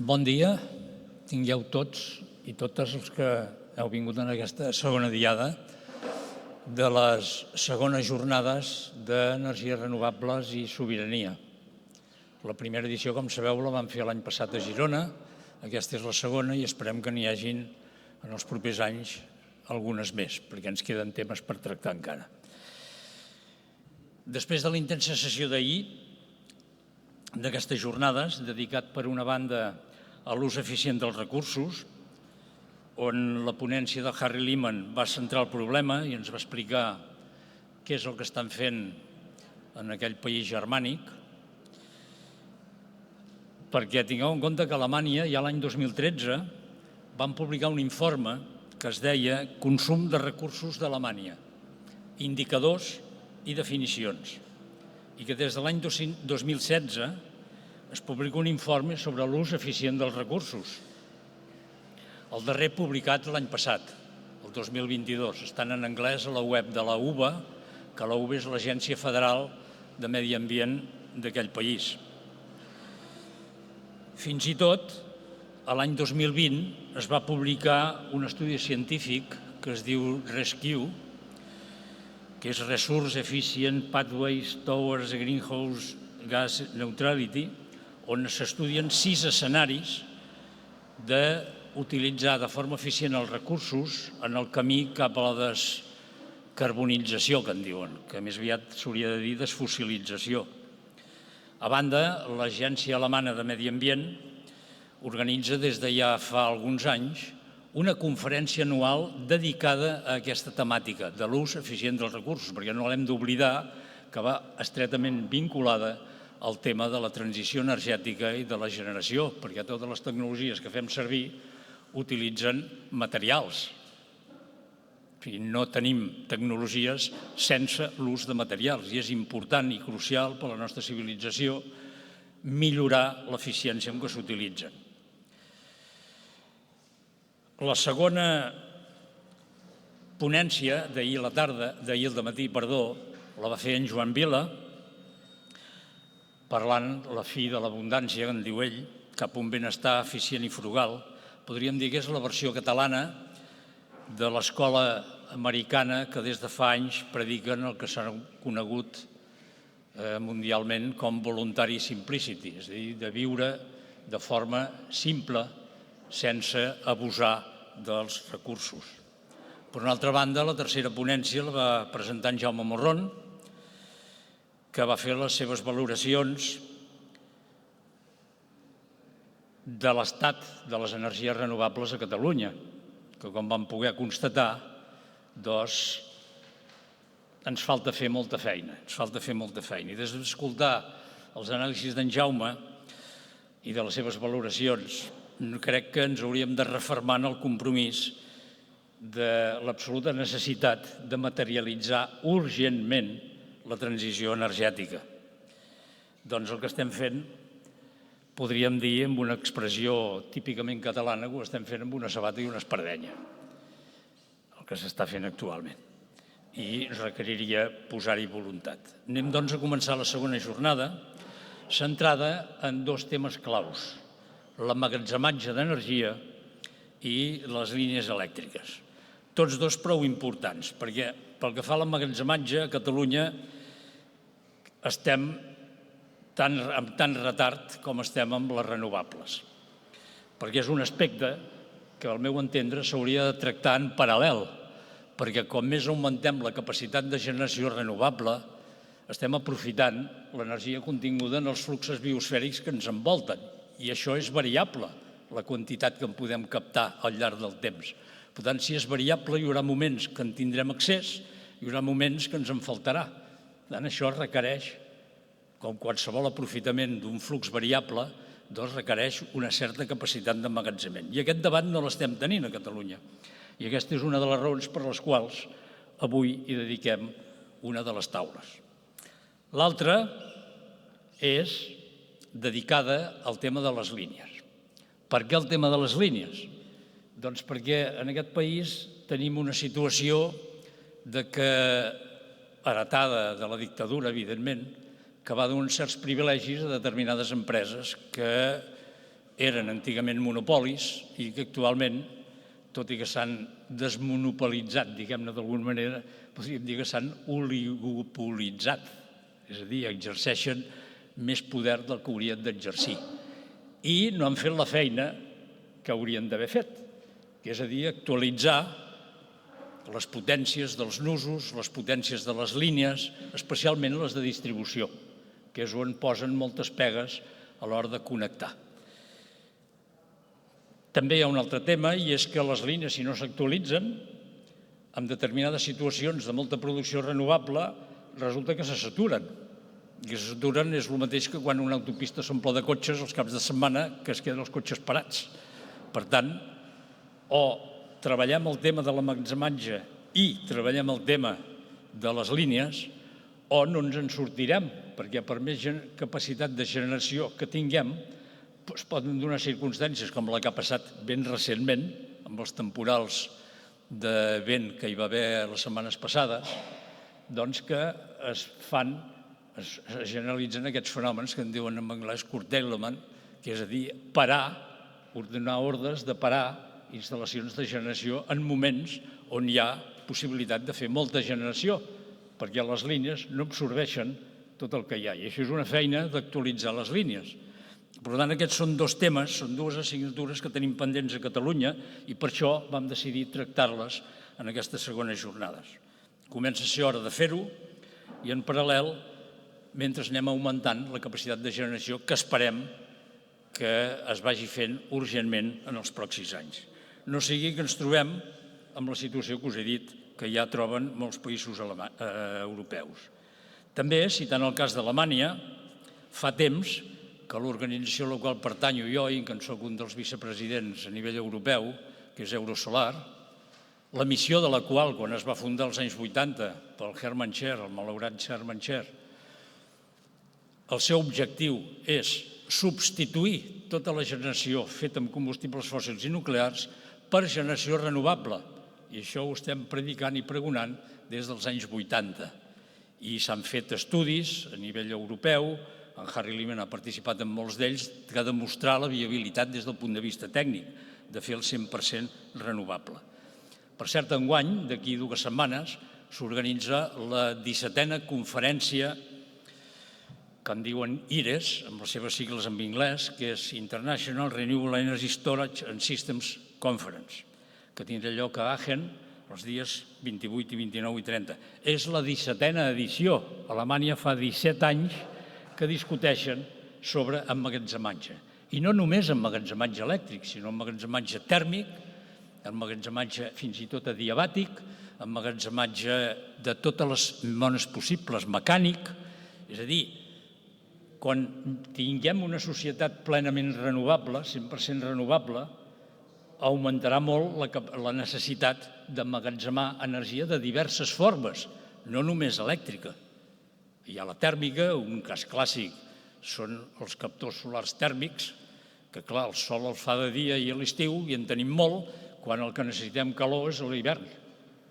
Bon dia, tingueu tots i totes els que heu vingut en aquesta segona diada de les segones jornades d'energies renovables i sobirania. La primera edició, com sabeu, la vam fer l'any passat a Girona, aquesta és la segona i esperem que n'hi hagin en els propers anys algunes més, perquè ens queden temes per tractar encara. Després de la intensa sessió d'ahir, d'aquestes jornades, dedicat per una banda a l'ús eficient dels recursos, on la ponència de Harry Lehman va centrar el problema i ens va explicar què és el que estan fent en aquell país germànic, perquè tingueu en compte que a Alemanya, ja l'any 2013, van publicar un informe que es deia Consum de recursos d'Alemanya, indicadors i definicions, i que des de l'any 2016 es publica un informe sobre l'ús eficient dels recursos. El darrer publicat l'any passat, el 2022, estan en anglès a la web de la UBA, que la UBA és l'Agència Federal de Medi Ambient d'aquell país. Fins i tot, l'any 2020 es va publicar un estudi científic que es diu RESCUE, que és Resource Efficient Pathways Towards Greenhouse Gas Neutrality, on s'estudien 6 escenaris d'utilitzar de forma eficient els recursos en el camí cap a la descarbonització, que en diuen, que més aviat s'hauria de dir desfossilització. A banda, l'Agència Alemana de Medi Ambient organitza des de ja fa alguns anys una conferència anual dedicada a aquesta temàtica de l'ús eficient dels recursos, perquè no l'hem d'oblidar que va estretament vinculada al tema de la transició energètica i de la generació, perquè totes les tecnologies que fem servir utilitzen materials. No tenim tecnologies sense l'ús de materials i és important i crucial per a la nostra civilització millorar l'eficiència amb què s'utilitzen. La segona ponència d'ahir al dematí, la va fer en Joan Vila, parlant la fi de l'abundància, que en diu ell, cap a un benestar eficient i frugal. Podríem dir que és la versió catalana de l'escola americana que des de fa anys prediquen el que s'ha conegut mundialment com voluntary simplicity, és a dir, de viure de forma simple sense abusar dels recursos. Per una altra banda, la tercera ponència la va presentar en Jaume Morron, que va fer les seves valoracions de l'estat de les energies renovables a Catalunya, que com vam poder constatar, doncs, ens falta fer molta feina, I des d'escoltar els anàlisis d'en Jaume i de les seves valoracions, crec que ens hauríem de refermar en el compromís de l'absoluta necessitat de materialitzar urgentment la transició energètica. Doncs el que estem fent, podríem dir amb una expressió típicament catalana, que ho estem fent amb una sabata i una espardenya, el que s'està fent actualment, i requeriria posar-hi voluntat. Anem, doncs, a començar la segona jornada, centrada en 2 temes claus: l'emmagatzematge d'energia i les línies elèctriques. Tots 2 prou importants, perquè pel que fa a l'emmagatzematge, a Catalunya estem amb tant retard com estem amb les renovables, perquè és un aspecte que, al meu entendre, s'hauria de tractar en paral·lel, perquè com més augmentem la capacitat de generació renovable, estem aprofitant l'energia continguda en els fluxos biosfèrics que ens envolten, i això és variable, la quantitat que en podem captar al llarg del temps. Per tant, si és variable, hi haurà moments que en tindrem accés, hi haurà moments que ens en faltarà. Per tant, això requereix, com qualsevol aprofitament d'un flux variable, doncs requereix una certa capacitat d'emmagatzemament. I aquest debat no l'estem tenint a Catalunya. I aquesta és una de les raons per les quals avui hi dediquem una de les taules. L'altra és dedicada al tema de les línies. Per què el tema de les línies? Doncs perquè en aquest país tenim una situació heretada de la dictadura, evidentment, que va donar certs privilegis a determinades empreses que eren antigament monopolis i que actualment, tot i que s'han desmonopolitzat, diguem-ne d'alguna manera, podríem dir que s'han oligopolitzat, és a dir, exerceixen més poder del que haurien d'exercir. I no han fet la feina que haurien d'haver fet, que és a dir, actualitzar les potències dels nusos, les potències de les línies, especialment les de distribució, que és on posen moltes pegues a l'hora de connectar. També hi ha un altre tema, i és que les línies, si no s'actualitzen, en determinades situacions de molta producció renovable, resulta que se saturen. I que se saturen és el mateix que quan una autopista s'omple de cotxes els caps de setmana que es queden els cotxes parats. Per tant, o treballem el tema de l'emmagatzematge i treballem el tema de les línies, o no ens en sortirem, perquè per més capacitat de generació que tinguem, es poden donar circumstàncies com la que ha passat ben recentment, amb els temporals de vent que hi va haver les setmanes passades, doncs que es generalitzen aquests fenòmens que en diuen en anglès curtailment, que és a dir, parar, ordenar ordres de parar instal·lacions de generació en moments on hi ha possibilitat de fer molta generació, perquè les línies no absorbeixen tot el que hi ha. I això és una feina d'actualitzar les línies. Per tant, aquests són dos temes, són dues assignatures que tenim pendents a Catalunya i per això vam decidir tractar-les en aquestes segones jornades. Comença a ser hora de fer-ho i en paral·lel, mentre anem augmentant la capacitat de generació que esperem que es vagi fent urgentment en els pròxims anys. No sigui que ens trobem amb la situació que us he dit que ja troben molts països europeus. També, citant el cas d'Alemanya, fa temps que l'organització a la qual pertanyo jo i que en soc un dels vicepresidents a nivell europeu, que és Eurosolar, la missió de la qual, quan es va fundar als anys 80 pel Hermann Scher, el malaurat Hermann Scher, el seu objectiu és substituir tota la generació feta amb combustibles fòssils i nuclears per generació renovable. I això ho estem predicant i pregonant des dels anys 80. I s'han fet estudis a nivell europeu, en Harry Liman ha participat en molts d'ells, que ha demostrat la viabilitat des del punt de vista tècnic de fer el 100% renovable. Per cert, enguany, d'aquí 2 setmanes, s'organitza la 17a conferència que en diuen IRES, amb les seves sigles en anglès, que és International Renewable Energy Storage and Systems Conference, que tindrà lloc a Aachen els dies 28 i 29 i 30. És la 17a edició. A Alemanya fa 17 anys que discuteixen sobre emmagatzematge. I no només emmagatzematge elèctric, sinó emmagatzematge tèrmic, emmagatzematge fins i tot adiabàtic, emmagatzematge de totes les mones possibles, mecànic. És a dir, quan tinguem una societat plenament renovable, 100% renovable, augmentarà molt la necessitat d'emmagatzemar energia de diverses formes, no només elèctrica. Hi ha la tèrmica, un cas clàssic són els captors solars tèrmics, que clar, el sol el fa de dia i a l'estiu i en tenim molt, quan el que necessitem calor és a l'hivern,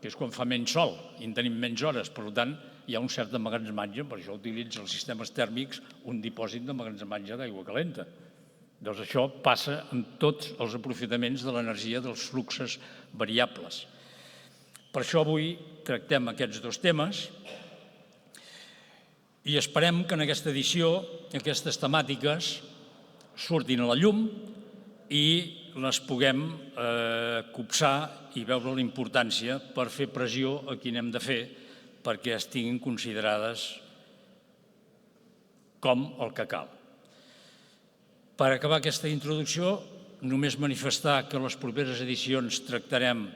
que és quan fa menys sol i en tenim menys hores. Per tant, hi ha un cert emmagatzematge, per això utilitza els sistemes tèrmics un dipòsit d'emmagatzematge d'aigua calenta. Doncs això passa amb tots els aprofitaments de l'energia dels fluxos variables. Per això avui tractem aquests 2 temes i esperem que en aquesta edició aquestes temàtiques surtin a la llum i les puguem copsar i veure la importància per fer pressió a qui n'hem de fer perquè estiguin considerades com el que cal. Per acabar aquesta introducció, només manifestar que en les properes edicions tractarem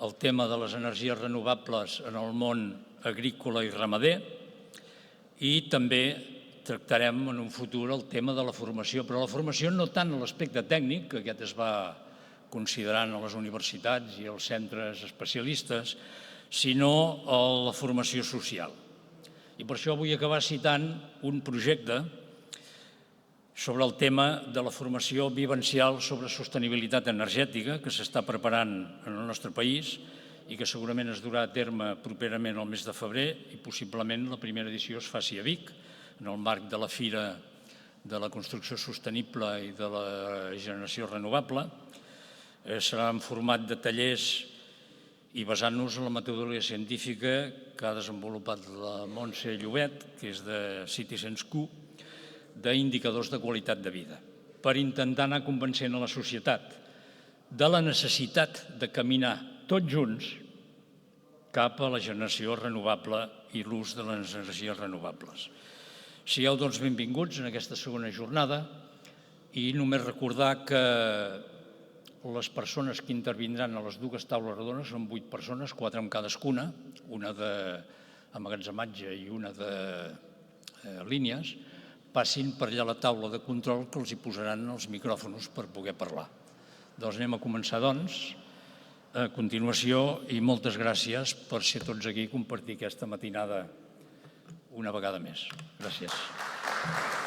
el tema de les energies renovables en el món agrícola i ramader i també tractarem en un futur el tema de la formació, però la formació no tant en l'aspecte tècnic, que aquest es va considerant a les universitats i als centres especialistes, sinó a la formació social. I per això vull acabar citant un projecte sobre el tema de la formació vivencial sobre sostenibilitat energètica que s'està preparant en el nostre país i que segurament es durà a terme properament al mes de febrer i possiblement la primera edició es faci a Vic, en el marc de la Fira de la construcció sostenible i de la generació renovable. Serà en format de tallers i basant-nos en la metodologia científica que ha desenvolupat la Montse Llobet, que és de Citizens Q, d'indicadors de qualitat de vida, per intentar anar convencent a la societat de la necessitat de caminar tots junts cap a la generació renovable i l'ús de les energies renovables. Sigueu, doncs, benvinguts en aquesta segona jornada i només recordar que les persones que intervindran a les dues taules rodones són 8 persones, 4 en cadascuna, una d'emmagatzematge i una de línies, passin per allà a la taula de control que els hi posaran els micròfons per poder parlar. Doncs anem a començar, doncs, a continuació, i moltes gràcies per ser tots aquí i compartir aquesta matinada una vegada més. Gràcies.